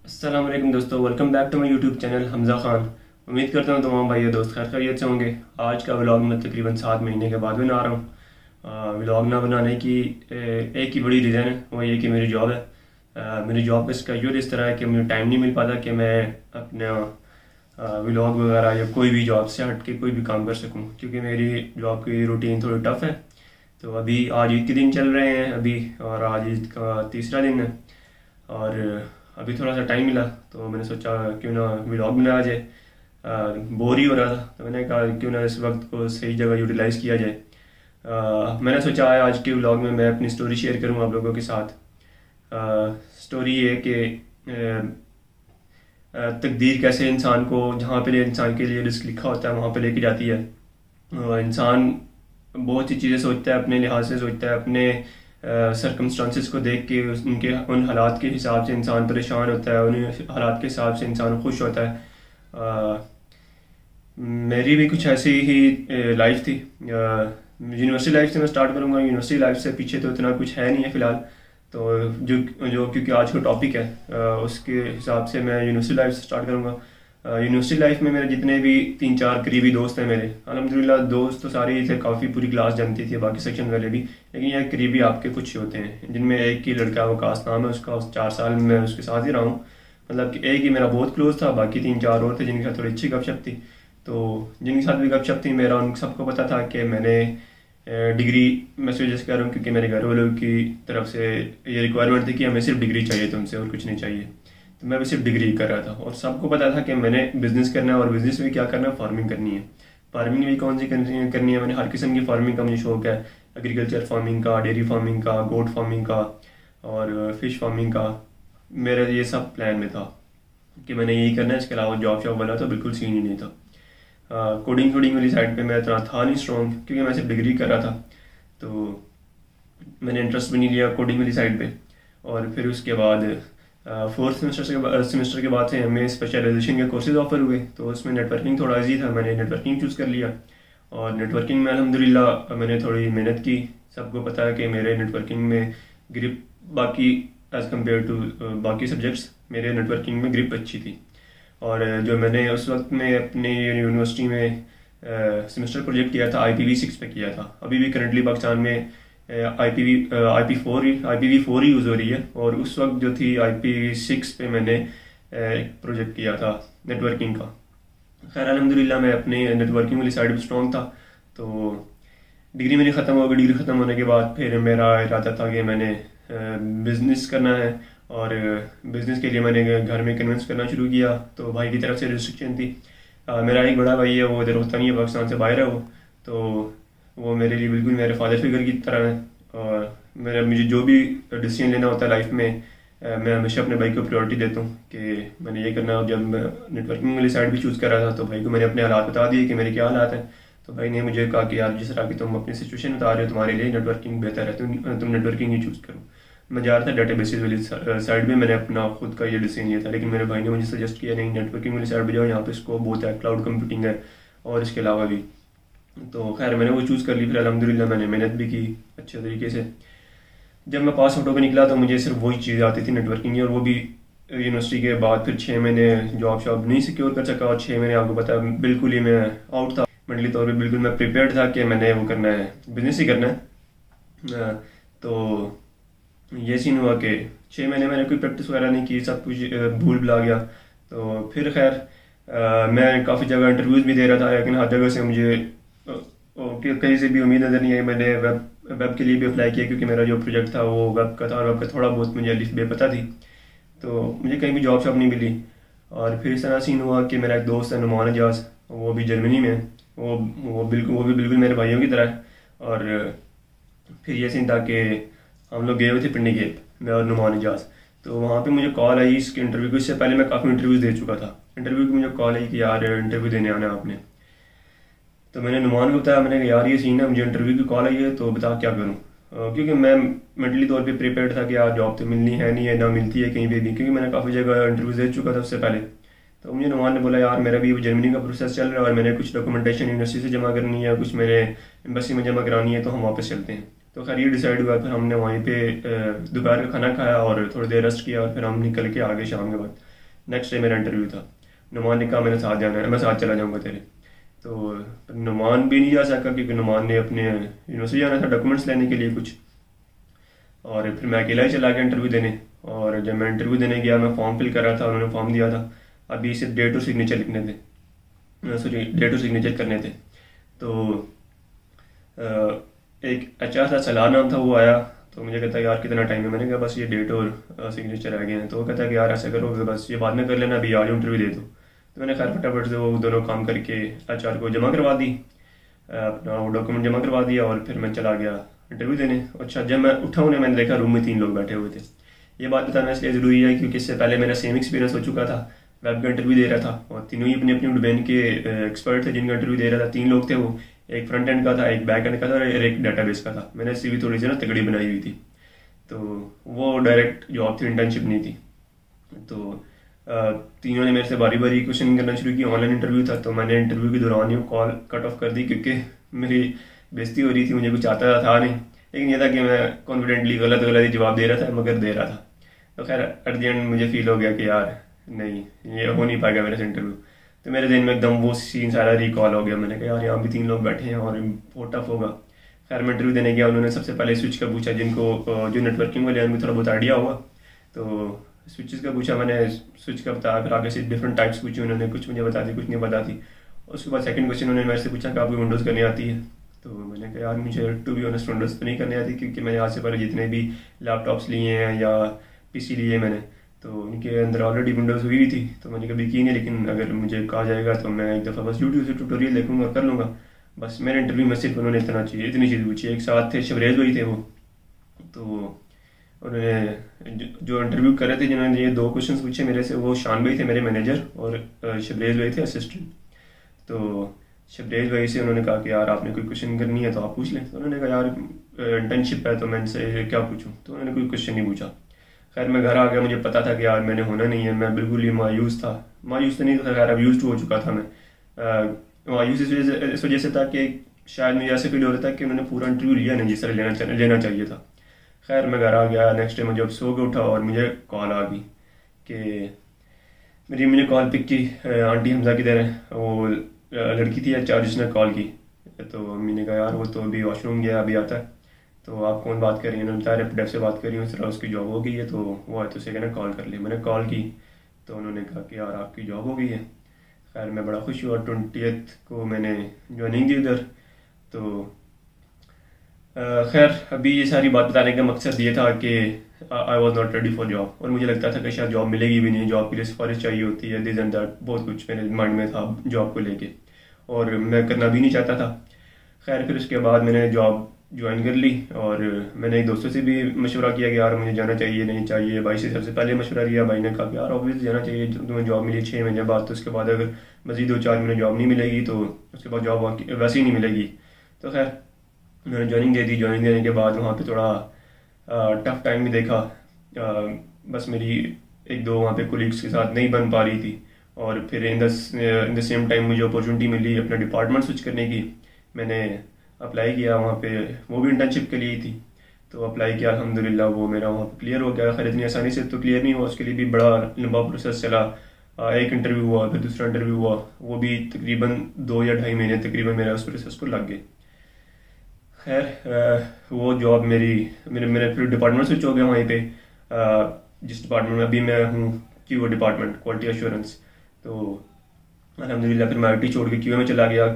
अस्सलाम वालेकुम दोस्तों, welcome back to my YouTube channel Hamza Khan. उम्मीद करता हूँ तमाम भाई दोस्त खैर खैरियत से होंगे। आज का व्लॉग मैं तकरीबन 7 महीने के बाद बना रहा हूँ। व्लॉग ना बनाने की एक ही बड़ी रीज़न है, वो ये कि मेरी जॉब है। मेरी जॉब का स्केड्यूल इस तरह है कि मुझे टाइम नहीं मिल पाता कि मैं अपना व्लॉग वगैरह या कोई भी जॉब से हट के कोई भी काम कर सकूँ, क्योंकि मेरी जॉब की रूटीन थोड़ी टफ है। तो अभी आज ईद के दिन चल रहे हैं अभी, और आज ईद का तीसरा दिन है और अभी थोड़ा सा टाइम मिला तो मैंने सोचा क्यों ना व्लॉग बनाया जाए। बोर ही हो रहा था तो मैंने कहा क्यों ना इस वक्त को सही जगह यूटिलाइज़ किया जाए। मैंने सोचा है आज के व्लॉग में मैं अपनी स्टोरी शेयर करूँ आप लोगों के साथ। स्टोरी ये कि तकदीर कैसे इंसान को जहाँ पे इंसान के लिए रिस्क लिखा होता है वहाँ पे लेके जाती है। इंसान बहुत सी चीज़ें सोचता है, अपने लिहाज से सोचता है, अपने सरकमस्टांसिस को देख के उनके उन हालात के हिसाब से इंसान परेशान होता है, उन हालात के हिसाब से इंसान खुश होता है। मेरी भी कुछ ऐसी ही लाइफ थी। यूनिवर्सिटी लाइफ से मैं स्टार्ट करूँगा। यूनिवर्सिटी लाइफ से पीछे तो इतना कुछ है नहीं है फ़िलहाल, तो जो जो क्योंकि आज का टॉपिक है उसके हिसाब से मैं यूनिवर्सिटी लाइफ से स्टार्ट करूँगा। यूनिवर्सिटी लाइफ में मेरे जितने भी 3-4 करीबी दोस्त हैं मेरे, अल्हम्दुलिल्लाह दोस्त तो सारे ही थे, काफ़ी पूरी क्लास जानती थी, बाकी सेक्शन वाले भी, लेकिन ये करीबी आपके कुछ होते हैं जिनमें एक ही लड़का वकास नाम है उसका, उस 4 साल में मैं उसके साथ ही रहा हूँ। मतलब कि एक ही मेरा बहुत क्लोज था, बाकी 3-4 और थे जिनके साथ थोड़ी अच्छी गपशप थी। तो जिनके साथ भी गपशप थी मेरा उन सबको पता था कि मैंने डिग्री मैं सजेस्ट कर रहा हूँ क्योंकि मेरे घर वालों की तरफ से ये रिक्वायरमेंट थी कि हमें सिर्फ डिग्री चाहिए तुमसे और कुछ नहीं चाहिए। तो मैं भी सिर्फ डिग्री कर रहा था और सबको पता था कि मैंने बिज़नेस करना है और बिज़नेस में क्या करना है, फार्मिंग करनी है। फार्मिंग भी कौन सी करनी है, मैंने हर किस्म की फार्मिंग का मुझे शौक है। एग्रीकल्चर फार्मिंग का, डेयरी फार्मिंग का, गोट फार्मिंग का और फिश फार्मिंग का, मेरा ये सब प्लान में था कि मैंने यही करना है। इसके अलावा जॉब शॉब वाला तो बिल्कुल सीन ही नहीं था। कोडिंग वाली साइड पे मैं इतना था नहीं स्ट्रॉन्ग क्योंकि मैं सिर्फ डिग्री कर रहा था, तो मैंने इंटरेस्ट भी नहीं लिया कोडिंग वाली साइड पे। और फिर उसके बाद फोर्थ सेमेस्टर के बाद से हमें स्पेशलाइजेशन के कोर्सेज ऑफर हुए, तो उसमें नेटवर्किंग थोड़ा ईजी था, मैंने नेटवर्किंग चूज़ कर लिया। और नेटवर्किंग में अल्हम्दुलिल्लाह मैंने थोड़ी मेहनत की। सबको पता है कि मेरे नेटवर्किंग में ग्रिप बाकी एज़ कम्पेयर टू बाकी सब्जेक्ट्स मेरे नेटवर्किंग में ग्रिप अच्छी थी। और जो मैंने उस वक्त में अपनी यूनिवर्सिटी में सेमेस्टर प्रोजेक्ट किया था IPv6 पे किया था। अभी भी करंटली पाकिस्तान में IPv4 ही यूज़ हो रही है, और उस वक्त जो थी IPv6 पे मैंने एक प्रोजेक्ट किया था नेटवर्किंग का। खैर अल्हम्दुलिल्लाह मैं अपने नेटवर्किंग वाली साइड भी स्ट्रॉन्ग था। तो डिग्री मेरी ख़त्म हो गई। डिग्री ख़त्म होने के बाद फिर मेरा इरादा था कि मैंने बिज़नेस करना है, और बिज़नेस के लिए मैंने घर में कन्विंस करना शुरू किया। तो भाई की तरफ से रिस्ट्रिक्शन थी। मेरा एक बड़ा भाई है, वो इधर होता नहीं है, पाकिस्तान से बाहर है वो, तो वो मेरे लिए बिल्कुल मेरे फादर फिगर की तरह है। और मुझे जो भी डिसीजन लेना होता है लाइफ में, मैं हमेशा अपने भाई को प्रायोरिटी देता हूँ कि मैंने ये करना। और जब मैं नेटवर्किंग वाली साइड भी चूज़ कर रहा था तो भाई को मैंने अपने हालात बता दिए कि मेरे क्या हालात हैं। तो भाई ने मुझे कहा कि यार जिस तरह की तुम अपनी सिचुएशन बता रहे हो तुम्हारे लिए नेटवर्किंग बेहतर है, तुम नेटवर्किंग ही चूज़ करो। मैं जा रहा था डाटा बेसिस वाली साइड में, मैंने अपना खुद का ये डिसीजन लिया था, लेकिन मेरे भाई ने मुझे सजेस्ट किया नहीं नेटवर्किंग वाली साइड पर जाओ, यहाँ पे स्कोप बहुत है, क्लाउड कंप्यूटिंग है और इसके अलावा भी। तो खैर मैंने वो चूज़ कर ली। फिर अल्हम्दुलिल्लाह मैंने मेहनत भी की अच्छे तरीके से। जब मैं पास आउट होकर निकला तो मुझे सिर्फ वही चीज़ आती थी नेटवर्किंग की, और वो भी यूनिवर्सिटी के बाद फिर 6 महीने जॉब शॉब नहीं सिक्योर कर सका, और 6 महीने आपको पता है बिल्कुल ही मैं आउट था मेंटली तौर पे। बिल्कुल मैं प्रिपेयर्ड था कि मैंने वो करना है, बिजनेस ही करना है। तो ये सीन हुआ कि 6 महीने मैंने कोई प्रैक्टिस वगैरह नहीं की, सब कुछ भूल भुला गया। तो फिर खैर मैं काफ़ी जगह इंटरव्यूज़ भी दे रहा था, लेकिन हर जगह से मुझे कहीं से भी उम्मीद नज़र नहीं आई। मैंने वेब के लिए भी अप्लाई किया क्योंकि मेरा जो प्रोजेक्ट था वो वेब का था, और वेब का थोड़ा बहुत मुझे अलिफ बे पता थी, तो मुझे कहीं भी जॉब शॉब नहीं मिली। और फिर इस तरह सीन हुआ कि मेरा एक दोस्त है नुमान एजाज, वो भी जर्मनी में है, वो भी बिल्कुल मेरे भाइयों की तरह है। और फिर ये सीन था कि हम लोग गए हुए थे पिंडी, मैं और नुमान एजाज। तो वहाँ पे मुझे कॉल आई इसके इंटरव्यू की। इससे पहले मैं काफ़ी इंटरव्यूज़ दे चुका था। इंटरव्यू की मुझे कॉल आई कि यार इंटरव्यू देने आना है आपने। तो मैंने नुमान को बताया, मैंने कहा यार ये सीन है, मुझे इंटरव्यू की कॉल आई है, तो बता क्या करूँ। क्योंकि मैं मेंटली तौर पे प्रिपेयर्ड था कि यार जॉब तो मिलनी है नहीं है, ना मिलती है कहीं पे भी, क्योंकि मैंने काफ़ी जगह इंटरव्यू दे चुका था उससे पहले। तो मुझे नुमान ने बोला यार मेरा भी जर्मनी का प्रोसेस चल रहा है और मैंने कुछ डॉक्यूमेंटेशन यूनिवर्सिटी से जमा करनी है, कुछ मेरे एम्बेसी में जमा करानी है, तो हम वापस चलते हैं। तो खैर ये डिसाइड हुआ। फिर हमने वहीं पे दोपहर का खाना खाया और थोड़ी देर रेस्ट किया, और फिर हम निकल के आगे शाम के बाद नेक्स्ट डे मेरा इंटरव्यू था। नुमान ने कहा मैंने साथ जाना है, मैं साथ चला जाऊँगा तेरे। तो नुमान भी नहीं जा सका क्योंकि नुमान ने अपने यूनिवर्सिटी जाना था डॉक्यूमेंट्स लेने के लिए कुछ, और फिर मैं अकेला ही चला गया इंटरव्यू देने। और जब मैं इंटरव्यू देने गया, मैं फॉर्म फिल कर रहा था, उन्होंने फॉर्म दिया था, अभी सिर्फ डेट और सिग्नेचर लिखने थे, सॉरी डेट और सिग्नेचर करने थे। तो एक अच्छा सा सलाह नाम था, वो आया, तो मुझे कहता है यार कितना टाइम है, मैंने कहा बस ये डेट और सिग्नेचर रह गए हैं। तो वो कहता है कि यार ऐसा करो बस ये बाद में कर लेना, अभी आज इंटरव्यू दे दो। तो मैंने खैर फटाफट से वो दोनों काम करके HR को जमा करवा दी, अपना वो डॉक्यूमेंट जमा करवा दिया, और फिर मैं चला गया इंटरव्यू देने। अच्छा, जब मैं उठा उन्हें मैंने देखा रूम में 3 लोग बैठे हुए थे। ये बात बताना इसलिए ज़रूरी है क्योंकि इससे पहले मेरा सेम एक्सपीरियंस हो चुका था, वेब का इंटरव्यू दे रहा था, और तीनों ही अपनी अपनी डोमेन के एक्सपर्ट थे जिनका इंटरव्यू दे रहा था। 3 लोग थे वो, एक फ्रंट एंड का था, एक बैक एंड का था, और एक डाटाबेस का था। मैंने CV थोड़ी सी ना तगड़ी बनाई हुई थी, तो वो डायरेक्ट जॉब थी, इंटर्नशिप नहीं थी। तो तीनों ने मेरे से बारी बारी क्वेश्चन करना शुरू किया। ऑनलाइन इंटरव्यू था, तो मैंने इंटरव्यू के दौरान ही कॉल कट ऑफ कर दी क्योंकि मेरी बेइज्जती हो रही थी, मुझे कुछ आता था नहीं, लेकिन ये था कि मैं कॉन्फिडेंटली गलत गलत ही जवाब दे रहा था, मगर दे रहा था। तो खैर एट द एंड मुझे फील हो गया कि यार नहीं, ये हो नहीं पाएगा मेरे से इंटरव्यू। तो मेरे दिन में एकदम वो सीन सारा रिकॉल हो गया। मैंने कहा यार यहाँ भी 3 लोग बैठे हैं और बहुत टफ होगा। खैर मैं इंटरव्यू देने गया, उन्होंने सबसे पहले स्विच का पूछा, जिनको जो नेटवर्किंग वाले उनको थोड़ा बहुत आइडिया होगा, तो स्विचेस का पूछा मैंने, स्विच का बताया, फिर आगे से डिफरेंट टाइप्स पूछे उन्होंने, कुछ मुझे बता दी कुछ नहीं बता दी। उसके बाद सेकंड क्वेश्चन उन्होंने मेरे से पूछा कि आपको विंडोज़ करनी आती है। तो मैंने कहा यार मुझे टू बी ऑनेस्ट विंडोज़ तो नहीं करनी आती, क्योंकि मैंने आज से पहले जितने भी लैपटॉप्स लिए हैं या PC लिए मैंने, तो उनके अंदर ऑलरेडी विंडोज़ हुई थी, तो मैंने कभी की नहीं। लेकिन अगर मुझे कहा जाएगा तो मैं एक दफ़ा बस यूट्यूब से ट्यूटोरियल देखूंगा और कर लूँगा। बस मेरे इंटरव्यू में सिर्फ उन्होंने इतनी चीज़ पूछी। एक साथ थे शबरेज भाई थे वो, तो उन्होंने जो इंटरव्यू कर रहे थे, जिन्होंने ये 2 क्वेश्चंस पूछे मेरे से, वो शान भाई थे मेरे मैनेजर, और शबरेज भाई थे असिस्टेंट। तो शबरेज भाई से उन्होंने कहा कि यार आपने कोई क्वेश्चन करनी है तो आप पूछ लें। तो उन्होंने कहा यार इंटर्नशिप है तो मैं इनसे क्या पूछूं, तो उन्होंने कोई क्वेश्चन नहीं पूछा। खैर मैं घर आ गया, मुझे पता था कि यार मैंने होना नहीं है, मैं बिल्कुल ही मायूस था। मायूस तो नहीं था, खैर अब यूज हो चुका था मैं। मायूस इस वजह से था कि शायद मुझे ऐसे फील हो रहा था कि उन्होंने पूरा इंटरव्यू लिया नहीं जिस तरह लेना चाहिए था। खैर मैं घर आ गया, नेक्स्ट डे मैं जब सो के उठा और मुझे कॉल आ गई कि मुझे कॉल पिक की, आंटी हमजा किधर है, वो लड़की थी HR जिसने कॉल की। तो मम्मी ने कहा यार वो तो अभी वॉशरूम गया, अभी आता है। तो आप कौन बात कर रही हैं? उन्होंने बताया रेपिडेव से बात कर रही हूँ, सर उसकी जॉब हो गई है, तो वो है तो उसे कहना कॉल कर ले। मैंने कॉल की तो उन्होंने कहा कि यार आपकी जॉब हो गई है। खैर मैं बड़ा खुश हुआ, 20th को मैंने ज्वाइनिंग दी उधर। तो खैर अभी ये सारी बात बताने का मकसद ये था कि I was not ready for job, और मुझे लगता था कि शायद जॉब मिलेगी भी नहीं, जॉब के लिए सिफारिश चाहिए होती है, दिस एंड दैट, बहुत कुछ मेरे माइंड में था जॉब को लेके, और मैं करना भी नहीं चाहता था। खैर फिर उसके बाद मैंने जॉब ज्वाइन कर ली, और मैंने एक दोस्तों से भी मशवरा किया कि यार मुझे जाना चाहिए नहीं चाहिए। भाई से सबसे पहले मशवरा किया, भाई ने कहा कि यार ऑब्वियसली जाना चाहिए, तुम्हें जॉब मिली 6 महीने बाद, तो उसके बाद अगर मजीद 2-4 महीने जॉब नहीं मिलेगी तो उसके बाद जॉब वैसे ही नहीं मिलेगी। तो खैर मैंने ज्वाइनिंग दे दी। ज्वाइनिंग देने के बाद वहाँ पे थोड़ा टफ टाइम भी देखा, बस मेरी 1-2 वहाँ पे कोलीग्स के साथ नहीं बन पा रही थी, और फिर इन द सेम टाइम मुझे अपॉर्चुनिटी मिली अपना डिपार्टमेंट स्विच करने की। मैंने अप्लाई किया वहाँ पे, वो भी इंटर्नशिप के लिए ही थी, तो अप्लाई किया, अल्हम्दुलिल्लाह वो मेरा वहाँ पे क्लियर हो गया। खैर इतनी आसानी से तो क्लियर नहीं हुआ, उसके लिए भी बड़ा लंबा प्रोसेस चला। एक इंटरव्यू हुआ, फिर दूसरा इंटरव्यू हुआ, वो भी तकरीबन 2 या 2.5 महीने तकरीबन मेरा उस प्रोसेस को लग गए। खैर वो जॉब मेरे फिर डिपार्टमेंट स्विच हो गया वहीं पे, जिस डिपार्टमेंट में अभी मैं हूँ, QA डिपार्टमेंट, क्वालिटी एश्योरेंस। तो अल्हम्दुलिल्लाह फिर मैं IT छोड़ के QA में चला गया।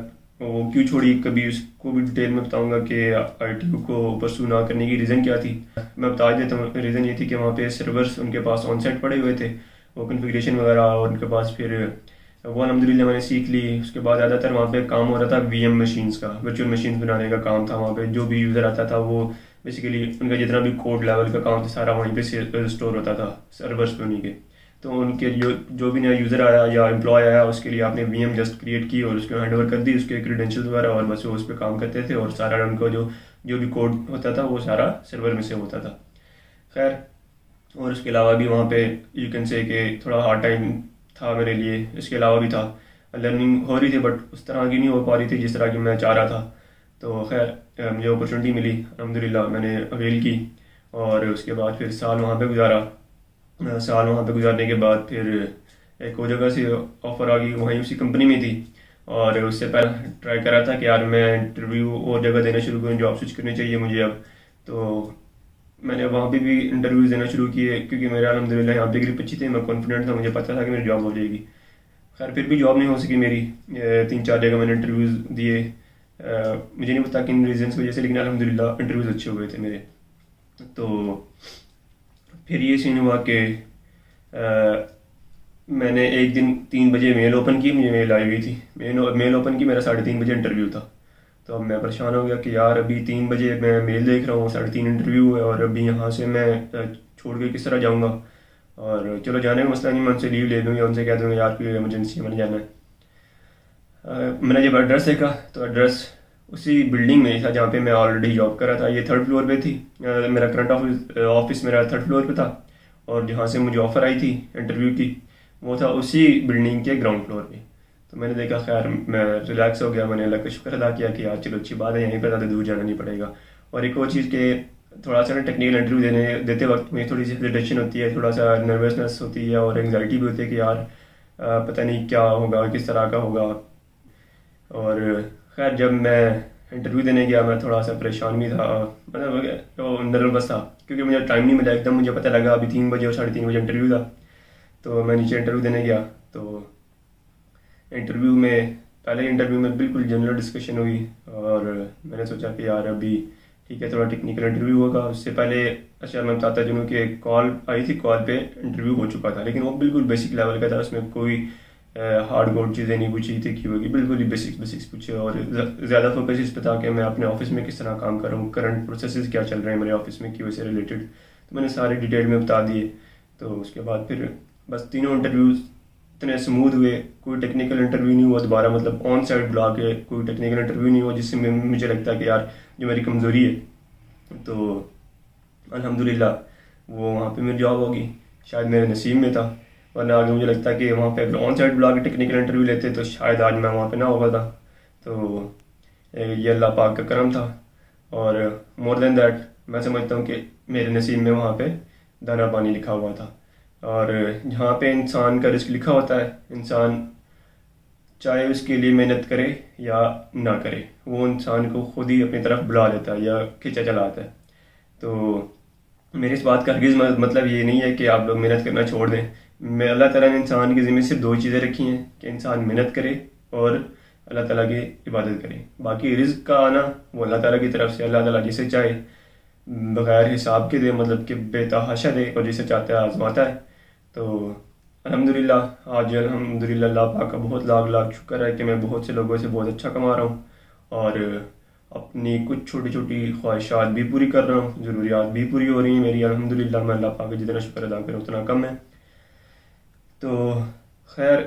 वो क्यों छोड़ी कभी उसको भी डिटेल में बताऊंगा कि IT को परसू ना करने की रीज़न क्या थी। मैं बता देता हूँ, रीज़न ये थी कि वहाँ पे सर्वर्स उनके पास ऑन साइट पड़े हुए थे, वो कन्फिग्रेशन वगैरह, और उनके पास फिर वो अल्हम्दुलिल्लाह मैंने सीख ली। उसके बाद ज़्यादातर वहाँ पे काम हो रहा था VM मशीन्स का, वर्चुअल मशीन्स बनाने का काम था वहाँ पे। जो भी यूज़र आता था वो बेसिकली उनका जितना भी कोड लेवल का काम था सारा वहीं पे स्टोर होता था सर्वर्स पे उन्हीं के। तो उनके जो भी नया यूज़र आया या एम्प्लॉय आया उसके लिए आपने VM जस्ट क्रिएट की और उसको हैंड ओवर कर दी, उसके क्रेडेंशियल्स वगैरह, और बस वो उस पर काम करते थे, और सारा उनको जो भी कोड होता था वो सारा सर्वर में से होता था। खैर और उसके अलावा भी वहाँ पे यू कैन से कि थोड़ा हार्ड टाइम था मेरे लिए। इसके अलावा भी था, लर्निंग हो रही थी बट उस तरह की नहीं हो पा रही थी जिस तरह की मैं चाह रहा था। तो खैर मुझे अपॉर्चुनिटी मिली, अल्हम्दुलिल्लाह मैंने अवेल की, और उसके बाद फिर साल वहाँ पे गुजारा। साल वहाँ पे गुजारने के बाद फिर एक और जगह से ऑफ़र आ गई, वहीं उसी कंपनी में थी। और उससे पहले ट्राई करा था कि यार मैं इंटरव्यू और जगह देना शुरू करूँ, जॉब स्विच करनी चाहिए मुझे अब। तो मैंने वहाँ पे भी इंटरव्यूज़ देना शुरू किए, क्योंकि मेरा अल्हम्दुलिल्लाह यहाँ पे ग्रिप अच्छी थी, मैं कॉन्फिडेंट था, मुझे पता था कि मेरी जॉब हो जाएगी। खैर फिर भी जॉब नहीं हो सकी मेरी। 3-4 जगह मैंने इंटरव्यूज़ दिए। मुझे नहीं पता किन रीजंस की वजह से, लेकिन अल्हम्दुलिल्लाह इंटरव्यूज़ अच्छे हुए थे मेरे। तो फिर ये सीन हुआ कि मैंने एक दिन 3 बजे मेल ओपन की, मुझे मेल आई हुई थी। मेल ओपन की, मेरा 3:30 बजे इंटरव्यू था। तो अब मैं परेशान हो गया कि यार अभी 3 बजे मैं मेल देख रहा हूँ, 3:30 इंटरव्यू है, और अभी यहाँ से मैं छोड़ के किस तरह जाऊँगा। और चलो जाने का मसला नहीं, मैं उनसे लीव ले लूँगा, उनसे कह दूँगा यार कोई इमरजेंसी मैंने जाना है। मैंने जब एड्रेस देखा तो एड्रेस उसी बिल्डिंग में ही था जहाँ पे मैं ऑलरेडी जॉब कर रहा था। ये 3rd फ्लोर पे थी। मेरा करंट ऑफिस मेरा 3rd फ्लोर पे था, और जहाँ से मुझे ऑफ़र आई थी इंटरव्यू की वो था उसी बिल्डिंग के ग्राउंड फ्लोर पे। तो मैंने देखा, खैर मैं रिलैक्स हो गया, मैंने अल्लाह का शुक्र अदा किया कि यार चलो अच्छी बात है, यहीं पर ज़्यादा दूर जाना नहीं पड़ेगा। और एक और चीज़ के थोड़ा सा ना टेक्निकल इंटरव्यू देते वक्त मुझे थोड़ी सी हेजिटेशन होती है, थोड़ा सा नर्वसनेस होती है, और एंग्जाइटी भी होती है कि यार पता नहीं क्या होगा, किस तरह का होगा। और खैर जब मैं इंटरव्यू देने गया, मैं थोड़ा सा परेशान भी था, मतलब तो नर्वस था, क्योंकि मुझे टाइम नहीं मिला। एकदम मुझे पता लगा अभी 3 बजे और 3:30 बजे इंटरव्यू था। तो मैं नीचे इंटरव्यू देने गया। तो इंटरव्यू में पहले इंटरव्यू में बिल्कुल जनरल डिस्कशन हुई, और मैंने सोचा कि यार अभी ठीक है, थोड़ा टेक्निकल इंटरव्यू होगा। उससे पहले अच्छा मैं बताता चलूँ कि कॉल आई थी, कॉल पे इंटरव्यू हो चुका था, लेकिन वो बिल्कुल बेसिक लेवल का था, उसमें कोई हार्ड कोड चीज़ें नहीं पूछी थी कि होगी, बिल्कुल ही बेसिक्स पूछे। और ज़्यादा फोकस इस पर था कि मैं अपने ऑफिस में किस तरह काम कर रहा हूँ, करंट प्रोसेसेस क्या चल रहे हैं मेरे ऑफिस में, क्यों से रिलेटेड। तो मैंने सारे डिटेल में बता दिए। तो उसके बाद फिर बस तीनों इंटरव्यूज़ इतने स्मूथ हुए, कोई टेक्निकल इंटरव्यू नहीं हुआ दोबारा, मतलब ऑन साइड बुला के कोई टेक्निकल इंटरव्यू नहीं हुआ, जिससे मुझे लगता है कि यार जो मेरी कमज़ोरी है। तो अल्हम्दुलिल्लाह वो वहाँ पे मेरी जॉब होगी, शायद मेरे नसीब में था। वरना आगे मुझे लगता है कि वहाँ पे अगर ऑन साइड बुला के टेक्निकल इंटरव्यू लेते तो शायद आज मैं वहाँ पे ना होगा था। तो ये अल्लाह पाक का करम था। और मोर देन दैट मैं समझता हूँ कि मेरे नसीब में वहाँ पे दाना पानी लिखा हुआ था। और जहाँ पे इंसान का रिस्क लिखा होता है, इंसान चाहे उसके लिए मेहनत करे या ना करे, वो इंसान को खुद ही अपनी तरफ बुला लेता है या खींचा चला आता है। तो मेरी इस बात का हरगिज़ मतलब ये नहीं है कि आप लोग मेहनत करना छोड़ दें। मैं अल्लाह ताला ने इंसान की ज़िम्मे सिर्फ 2 चीज़ें रखी हैं कि इंसान मेहनत करे और अल्लाह ताला की इबादत करे। बाकी रिज़्क का आना वो अल्लाह ताला की तरफ से, अल्लाह ताला जिसे चाहे बगैर हिसाब के दे, मतलब कि बेतहाशा दे, और जिसे चाहता है आजमाता है। तो अल्हम्दुलिल्लाह आज अल्हम्दुलिल्लाह अल्लाह पाक का बहुत लाख लाख शुक्र है कि मैं बहुत से लोगों से बहुत अच्छा कमा रहा हूँ, और अपनी कुछ छोटी छोटी ख्वाहिशात भी पूरी कर रहा हूँ, ज़रूरियात भी पूरी हो रही हैं मेरी। अल्हम्दुलिल्लाह मैं अल्लाह पाक का जितना शुक्र अदा करूँ उतना कम है। तो खैर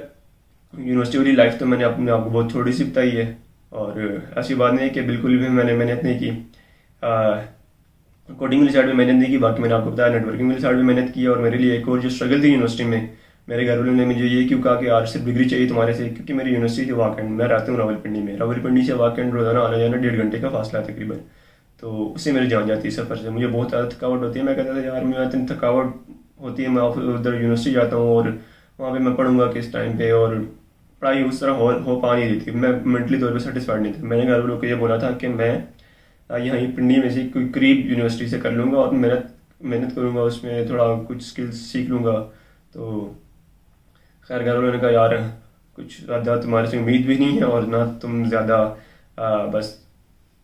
यूनिवर्सिटी वाली लाइफ तो मैंने अपने आप को बहुत थोड़ी सी बताई है, और ऐसी बात नहीं है कि बिल्कुल भी मैंने मेहनत नहीं की। कोडिंग वाली साइड में मेहनत नहीं की, बाकी मैंने आपको बताया नेटवर्किंग वाली साइड में मेहनत की। और मेरे लिए एक और जो स्ट्रगल थी यूनिवर्सिटी में, मेरे घर वालों ने मुझे ये क्यों कहा कि यार सिर्फ डिग्री चाहिए तुम्हारे से, क्योंकि मेरी यूनिवर्सिटी थी वाकई, मैं रहता हूँ रावलपिंडी में, रावलपिंडी से वाकई रोजाना आना जाना 1.5 घंटे का फासला है तकरीबन। तो उससे मेरी जान जाती है सफ़र से, मुझे बहुत ज़्यादा थकावट होती है। मैं कहता था यार मैं इतनी थकावट होती है, मैं उधर यूनिवर्सिटी जाता हूँ और वहाँ पे मैं पढ़ूंगा किस टाइम पे, और पढ़ाई उस तरह हो पा नहीं रही थी, मैं मेंटली तौर पे सेटिस्फाइड नहीं था। मैंने घर वालों को ये बोला था कि मैं यहाँ पिंडी में से कोई करीब यूनिवर्सिटी से कर लूँगा और मेहनत करूँगा, उसमें थोड़ा कुछ स्किल्स सीख लूँगा। तो खैर घर वालों ने कहा यार कुछ ज़्यादा तुम्हारे से उम्मीद भी नहीं है, और ना तुम ज़्यादा बस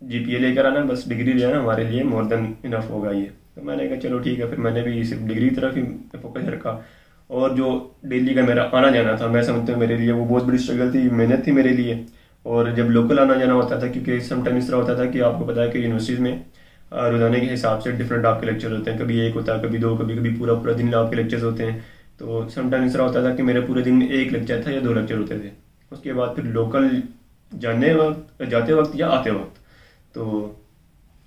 GPA लेकर आना, बस डिग्री ले आना, हमारे लिए मोर देन इनफ होगा ये। तो मैंने कहा चलो ठीक है, फिर मैंने भी सिर्फ डिग्री की तरफ ही फोकस रखा। और जो डेली का मेरा आना जाना था, मैं समझता हूँ मेरे लिए वो बहुत बड़ी स्ट्रगल थी, मेहनत थी मेरे लिए। और जब लोकल आना जाना होता था, क्योंकि समटाइम इस तरह होता था कि आपको पता है कि यूनिवर्सिटीज़ में रोजाना के हिसाब से डिफरेंट आपके लेक्चर होते हैं, कभी 1 होता है, कभी 2, कभी कभी पूरा पूरा दिन आपके लेक्चर्स होते हैं। तो समटाइम इस तरह होता था कि मेरे पूरे दिन में 1 लेक्चर था या 2 लेक्चर होते थे। उसके बाद फिर लोकल जाते वक्त या आते वक्त, तो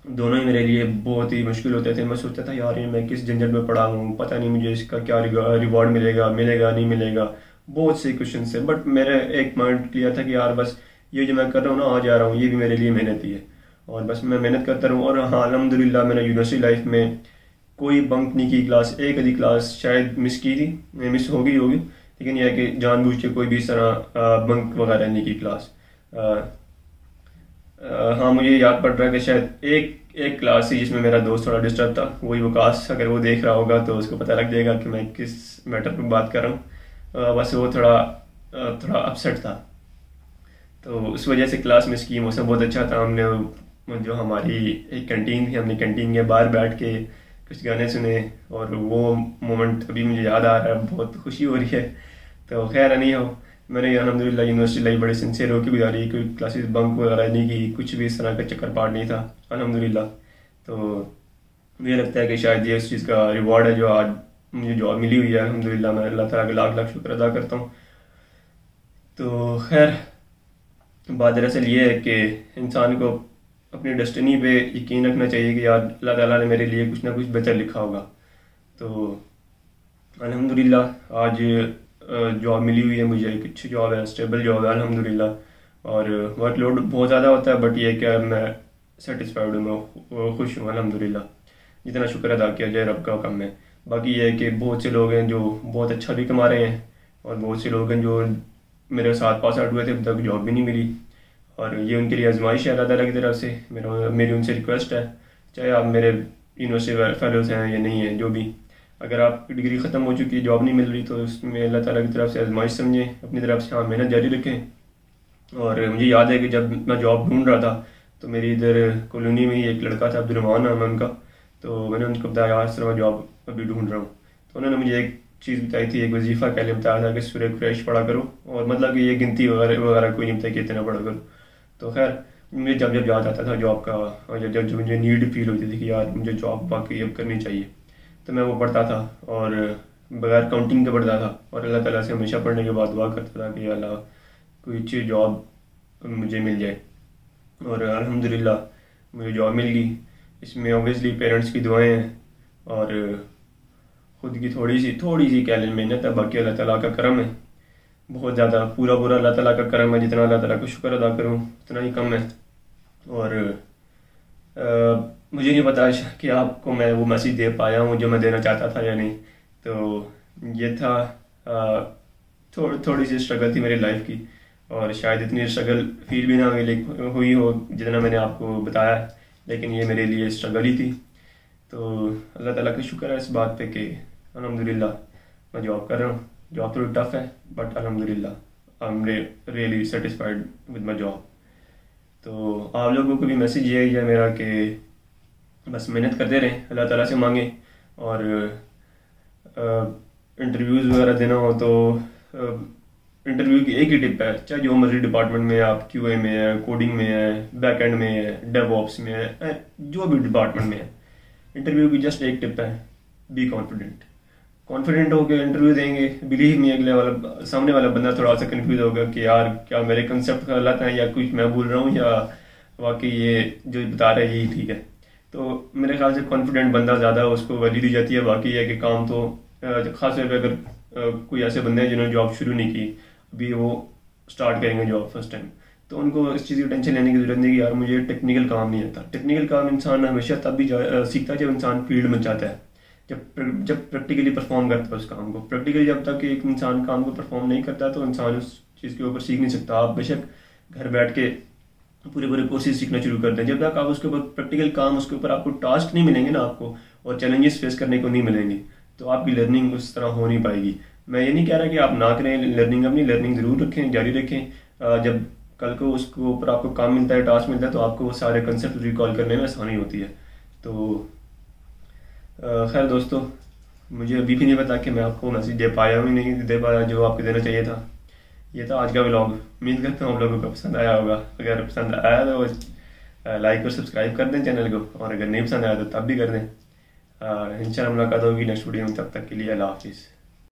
दोनों ही मेरे लिए बहुत ही मुश्किल होते थे। मैं सोचता था यार ये मैं किस झंझट में पड़ा हूँ, पता नहीं मुझे इसका क्या रिवॉर्ड मिलेगा नहीं मिलेगा, बहुत से क्वेश्चन है। बट मेरा एक माइंड क्लियर था कि यार बस ये जो मैं कर रहा हूँ ना, आ जा रहा हूँ, ये भी मेरे लिए मेहनत ही है, और बस मैं मेहनत करता रहूँ। और हाँ अल्हम्दुलिल्लाह मैंने यूनिवर्सिटी लाइफ में कोई बंक नहीं की क्लास, एक आधी क्लास शायद मिस की थी, मिस हो गई होगी, लेकिन यह है कि जानबूझ के कोई भी इस तरह बंक वगैरह नहीं की क्लास। हाँ, मुझे याद पड़ रहा है कि शायद एक एक क्लास थी जिसमें मेरा दोस्त थोड़ा डिस्टर्ब था, वही वकास। अगर वो देख रहा होगा तो उसको पता लग जाएगा कि मैं किस मैटर पर बात कर रहा हूँ। बस वो थोड़ा अपसेट था, तो उस वजह से क्लास में इसकी मौसम बहुत अच्छा था। हमने जो हमारी एक कैंटीन थी, हमने कैंटीन के बाहर बैठ के कुछ गाने सुने, और वो मोमेंट अभी मुझे याद आ रहा है, बहुत खुशी हो रही है। तो खैर नहीं हो, मैंने अल्हम्दुलिल्लाह यूनिवर्सिटी लाइफ बड़े सिंसियर होकर गुजारी, कोई क्लासेस बंक वगैरह नहीं की, कुछ भी इस तरह का चक्कर पार नहीं था अल्हम्दुलिल्लाह। तो मुझे लगता है कि शायद ये उस चीज़ का रिवॉर्ड है जो आज मुझे जॉब मिली हुई है अल्हम्दुलिल्लाह। मैं अल्लाह ताला का लाख लाख शुक्र अदा करता हूँ। तो खैर बात दरअसल ये है कि इंसान को अपनी डेस्टिनी पे यकीन रखना चाहिए कि यार अल्लाह ताला ने मेरे लिए कुछ ना कुछ बेहतर लिखा होगा। तो अल्हम्दुलिल्लाह आज जॉब मिली हुई है मुझे, एक अच्छी जॉब है, स्टेबल जॉब है अल्हम्दुलिल्लाह। और वर्कलोड बहुत ज़्यादा होता है, बट ये क्या मैं सेटिस्फाइड हूँ, मैं खुश हूँ अल्हम्दुलिल्लाह। जितना शुक्र अदा किया जाए रब का कम है। बाकी ये है कि बहुत से लोग हैं जो बहुत अच्छा भी कमा रहे हैं, और बहुत से लोग हैं जो मेरे साथ पास आउट हुए थे, अब तक जॉब भी नहीं मिली, और ये उनके लिए आजमाइश है अल्लाह ताला की तरफ से। मेरी उनसे रिक्वेस्ट है, चाहे आप मेरे यूनिवर्सिटी फेलोज हैं या नहीं हैं, जो भी, अगर आपकी डिग्री ख़त्म हो चुकी है, जॉब नहीं मिल रही, तो उसमें अल्लाह ताला की तरफ से आजमाइश समझें, अपनी तरफ से हाँ मेहनत जारी रखें। और मुझे याद है कि जब मैं जॉब ढूंढ रहा था, तो मेरी इधर कॉलोनी में ही एक लड़का था, अब्दुलरहमान नाम है उनका, तो मैंने उनको बताया यार सर मैं जॉब अभी ढूंढ रहा हूँ। तो उन्होंने मुझे एक चीज़ बताई थी, एक वजीफ़ा के लिए बताया था कि सूरह कुरैश पढ़ा करो, और मतलब कि ये गिनती वगैरह वगैरह कोई नहीं बताया कि इतना पढ़ा करो। तो खैर मुझे जब जब याद आता था जॉब का, और जब जब मुझे नीड फील होती थी कि यार मुझे जॉब वाकई अब करनी चाहिए, तो मैं वो पढ़ता था, और बगैर काउंटिंग के पढ़ता था, और अल्लाह ताला से हमेशा पढ़ने के बाद दुआ करता था कि अल्लाह कोई अच्छी जॉब मुझे मिल जाए। और अल्हम्दुलिल्लाह मुझे जॉब मिल गई। इसमें ऑब्वियसली पेरेंट्स की दुआएं हैं, और खुद की थोड़ी सी कह लें मेहनत है, बाकी अल्लाह ताला का करम है। बहुत ज़्यादा पूरा अल्लाह ताला का करम है, जितना अल्लाह ताला को शुक्र अदा करूँ उतना ही कम है। और मुझे नहीं पता कि आपको मैं वो मैसेज दे पाया हूँ जो मैं देना चाहता था या नहीं। तो ये था थोड़ी सी स्ट्रगल थी मेरी लाइफ की, और शायद इतनी स्ट्रगल फील भी ना हुई हो जितना मैंने आपको बताया, लेकिन ये मेरे लिए स्ट्रगल ही थी। तो अल्लाह ताला का शुक्र है इस बात पे कि अल्हम्दुलिल्लाह मैं जॉब कर रहा हूँ। जॉब थोड़ी टफ है, बट अल्हम्दुलिल्लाह I am really satisfied with my job. तो आप लोगों को भी मैसेज ये है मेरा कि बस मेहनत करते रहें, अल्लाह ताला से मांगें, और इंटरव्यूज़ वगैरह देना हो तो इंटरव्यू की एक ही टिप है, चाहे जो मर्जी डिपार्टमेंट में आप QA में है, कोडिंग में है, बैक एंड में है, डेवऑप्स में है, जो भी डिपार्टमेंट में है, इंटरव्यू की जस्ट एक टिप है, बी कॉन्फिडेंट होकर इंटरव्यू देंगे। बिलीव मी, अगले वाला सामने वाला बंदा थोड़ा सा कंफ्यूज होगा कि यार क्या मेरे कंसेप्ट गलत है, या कुछ मैं भूल रहा हूँ, या वाकई ये जो बता रहा है यही ठीक है। तो मेरे ख्याल से कॉन्फिडेंट बंदा ज़्यादा उसको वैल्यू दी जाती है। बाकी है कि काम तो खास तौर पर अगर कोई ऐसे बंदे हैं जिन्होंने जॉब शुरू नहीं की, अभी वो स्टार्ट करेंगे जॉब फर्स्ट टाइम, तो उनको इस चीज़ की टेंशन लेने की जरूरत नहीं कि यार मुझे टेक्निकल काम नहीं आता। टेक्निकल काम इंसान हमेशा तब भी सीखता है जब इंसान फील्ड में जाता है, जब प्रैक्टिकली परफॉर्म करता है उस काम को। प्रैक्टिकली जब तक एक इंसान काम को परफॉर्म नहीं करता तो इंसान उस चीज़ के ऊपर सीख नहीं सकता। आप बेशक घर बैठ के पूरे कोर्सेज सीखना शुरू करते हैं, जब तक आप उसके ऊपर प्रैक्टिकल काम, उसके ऊपर आपको टास्क नहीं मिलेंगे ना, आपको और चैलेंजेस फेस करने को नहीं मिलेंगे, तो आपकी लर्निंग उस तरह हो नहीं पाएगी। मैं ये नहीं कह रहा कि आप ना करें लर्निंग, अपनी लर्निंग ज़रूर रखें, जारी रखें। जब कल को उसके ऊपर आपको काम मिलता है, टास्क मिलता है, तो आपको वो सारे कंसेप्ट रिकॉल करने में आसानी होती है। तो खैर दोस्तों, मुझे अभी भी नहीं पता कि मैं आपको मैसेज दे पाया हूँ नहीं दे पाया जो आपको देना चाहिए था। ये था आज का व्लॉग। उम्मीद करता हूँ आप लोगों को पसंद आया होगा। अगर पसंद आया तो लाइक और सब्सक्राइब कर दें चैनल को, और अगर नहीं पसंद आया तो तब भी कर दें। इंशाल्लाह मुलाकात होगी नेक्स्ट वीडियो में, तब तक के लिए अल्लाह हाफिज़।